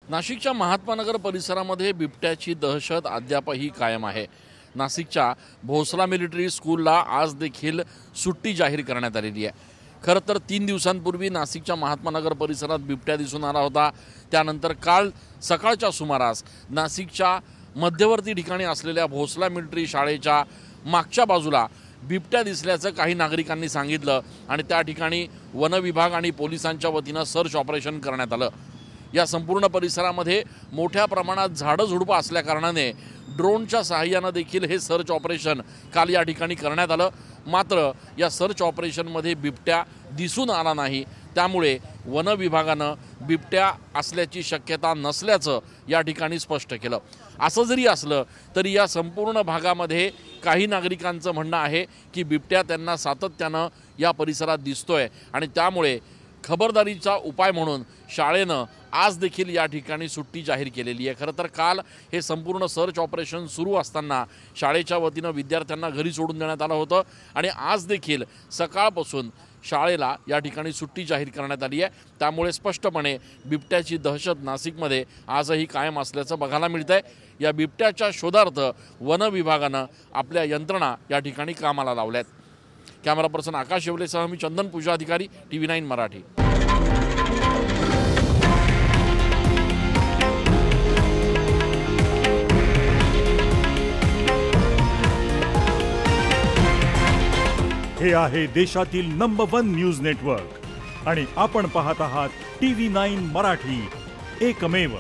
नाशिकच्या महात्मा नगर परिसरामध्ये बिबट्याची दहशत अद्यापही कायम आहे। नाशिकच्या भोसला मिलिटरी स्कूलला आज देखील सुट्टी जाहीर करण्यात आलेली आहे। खरं तर 3 दिवसांपूर्वी नाशिकच्या महात्मा नगर परिसरात बिबट्या दिसून आला होता। त्यानंतर काल सकाळच्या सुमारास नाशिकच्या मध्यवर्ती ठिकाणी असलेल्या भोसला मिलिटरी शाळेच्या मागच्या बाजूला बिबट्या दिसल्याचं काही नागरिकांनी सांगितलं आणि त्या ठिकाणी वन विभाग आणि पोलिसांच्या वतीनं सर्च ऑपरेशन करण्यात आलं। या संपूर्ण परिसरामध्ये मोठ्या प्रमाणात झाडं झुडपं असल्या कारणाने ड्रोनच्या सहाय्याने देखील हे सर्च ऑपरेशन काल या ठिकाणी करण्यात आलं। मात्र या सर्च ऑपरेशनमध्ये बिबट्या दिसून आला नाही। त्यामुळे वन विभागानं बिबट्या असल्याची शक्यता नसल्याचं या ठिकाणी स्पष्ट केलं। असं जरी असलं तरी या संपूर्ण भागामध्ये काही नागरिकांचं म्हणणं आहे की बिबट्या त्यांना सातत्यानं या परिसरात दिसतोय आणि त्यामुळे खबरदारीचा उपाय म्हणून शाळेनं आज देखील या ठिकाणी सुट्टी जाहीर केलेली आहे। खरं तर काल हे संपूर्ण सर्च ऑपरेशन सुरू असताना शाळेच्या वतीनं विद्यार्थ्यांना घरी सोडून देण्यात आलं होतं आणि आज देखील सकाळपासून शाळेला या ठिकाणी सुट्टी जाहीर करण्यात आली आहे। त्यामुळे स्पष्टपणे बिबट्याची दहशत नाशिकमध्ये आजही कायम असल्याचं बघायला मिळतंय। या बिबट्याच्या शोधार्थ वन विभागानं आपल्या यंत्रणा या ठिकाणी कामाला लावल्यात। कॅमेरा पर्सन आकाश येवलेसह मी चंदन पूजा अधिकारी TV9 मराठी। हे आहे देशातील नंबर 1 न्यूज नेटवर्क आणि आपण पाहत आहात TV9 मराठी, एकमेव।